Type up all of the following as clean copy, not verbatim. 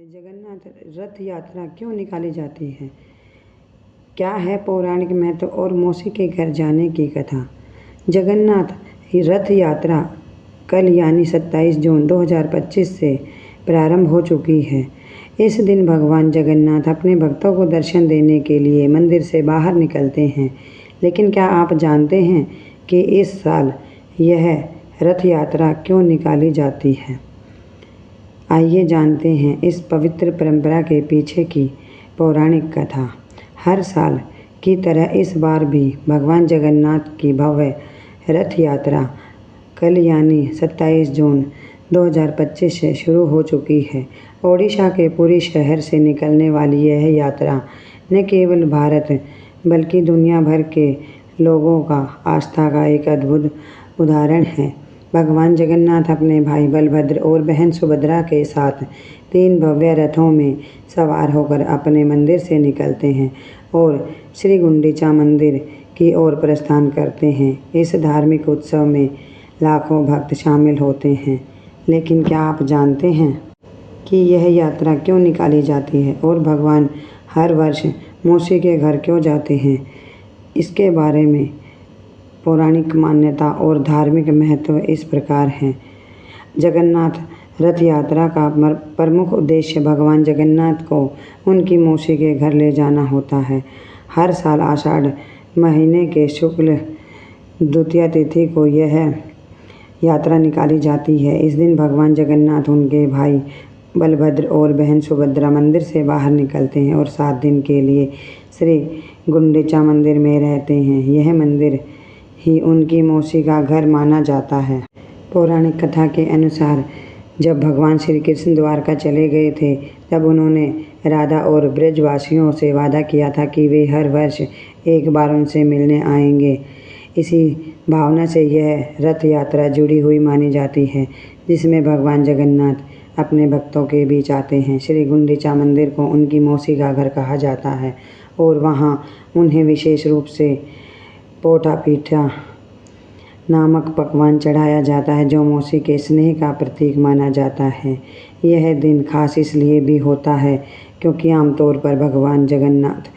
जगन्नाथ रथ यात्रा क्यों निकाली जाती है? क्या है पौराणिक महत्व और मौसी के घर जाने की कथा? जगन्नाथ रथ यात्रा कल यानी 27 जून 2025 से प्रारंभ हो चुकी है। इस दिन भगवान जगन्नाथ अपने भक्तों को दर्शन देने के लिए मंदिर से बाहर निकलते हैं। लेकिन क्या आप जानते हैं कि इस साल यह रथ यात्रा क्यों निकाली जाती है? आइए जानते हैं इस पवित्र परंपरा के पीछे की पौराणिक कथा। हर साल की तरह इस बार भी भगवान जगन्नाथ की भव्य रथ यात्रा कल यानी 27 जून 2025 से शुरू हो चुकी है। ओडिशा के पुरी शहर से निकलने वाली यह यात्रा न केवल भारत बल्कि दुनिया भर के लोगों का आस्था का एक अद्भुत उदाहरण है। भगवान जगन्नाथ अपने भाई बलभद्र और बहन सुभद्रा के साथ 3 भव्य रथों में सवार होकर अपने मंदिर से निकलते हैं और श्री गुंडीचा मंदिर की ओर प्रस्थान करते हैं। इस धार्मिक उत्सव में लाखों भक्त शामिल होते हैं। लेकिन क्या आप जानते हैं कि यह यात्रा क्यों निकाली जाती है और भगवान हर वर्ष मौसी के घर क्यों जाते हैं? इसके बारे में पौराणिक मान्यता और धार्मिक महत्व इस प्रकार है। जगन्नाथ रथ यात्रा का प्रमुख उद्देश्य भगवान जगन्नाथ को उनकी मौसी के घर ले जाना होता है। हर साल आषाढ़ महीने के शुक्ल द्वितीया तिथि को यह यात्रा निकाली जाती है। इस दिन भगवान जगन्नाथ, उनके भाई बलभद्र और बहन सुभद्रा मंदिर से बाहर निकलते हैं और 7 दिन के लिए श्री गुंडीचा मंदिर में रहते हैं। यह मंदिर ही उनकी मौसी का घर माना जाता है। पौराणिक कथा के अनुसार जब भगवान श्री कृष्ण द्वारका चले गए थे, तब उन्होंने राधा और ब्रजवासियों से वादा किया था कि वे हर वर्ष एक बार उनसे मिलने आएंगे। इसी भावना से यह रथ यात्रा जुड़ी हुई मानी जाती है, जिसमें भगवान जगन्नाथ अपने भक्तों के बीच आते हैं। श्री गुंडीचा मंदिर को उनकी मौसी का घर कहा जाता है और वहाँ उन्हें विशेष रूप से पोटा पीठा नामक पकवान चढ़ाया जाता है, जो मौसी के स्नेह का प्रतीक माना जाता है। यह दिन खास इसलिए भी होता है क्योंकि आमतौर पर भगवान जगन्नाथ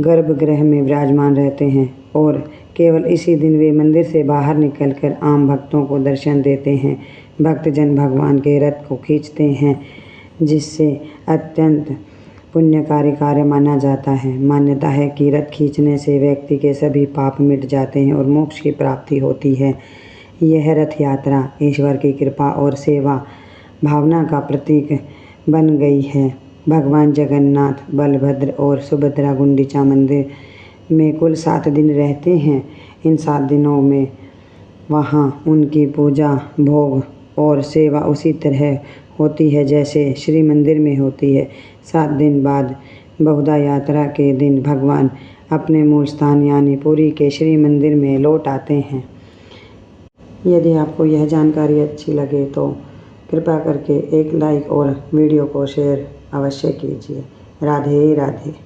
गर्भगृह में विराजमान रहते हैं और केवल इसी दिन वे मंदिर से बाहर निकलकर आम भक्तों को दर्शन देते हैं। भक्तजन भगवान के रथ को खींचते हैं, जिससे अत्यंत पुण्यकारी कार्य माना जाता है। मान्यता है कि रथ खींचने से व्यक्ति के सभी पाप मिट जाते हैं और मोक्ष की प्राप्ति होती है। यह रथ यात्रा ईश्वर की कृपा और सेवा भावना का प्रतीक बन गई है। भगवान जगन्नाथ, बलभद्र और सुभद्रा गुंडीचा मंदिर में कुल 7 दिन रहते हैं। इन 7 दिनों में वहाँ उनकी पूजा, भोग और सेवा उसी तरह होती है जैसे श्री मंदिर में होती है। 7 दिन बाद बहुधा यात्रा के दिन भगवान अपने मूल स्थान यानी पुरी के श्री मंदिर में लौट आते हैं। यदि आपको यह जानकारी अच्छी लगे तो कृपया करके एक लाइक और वीडियो को शेयर अवश्य कीजिए। राधे राधे।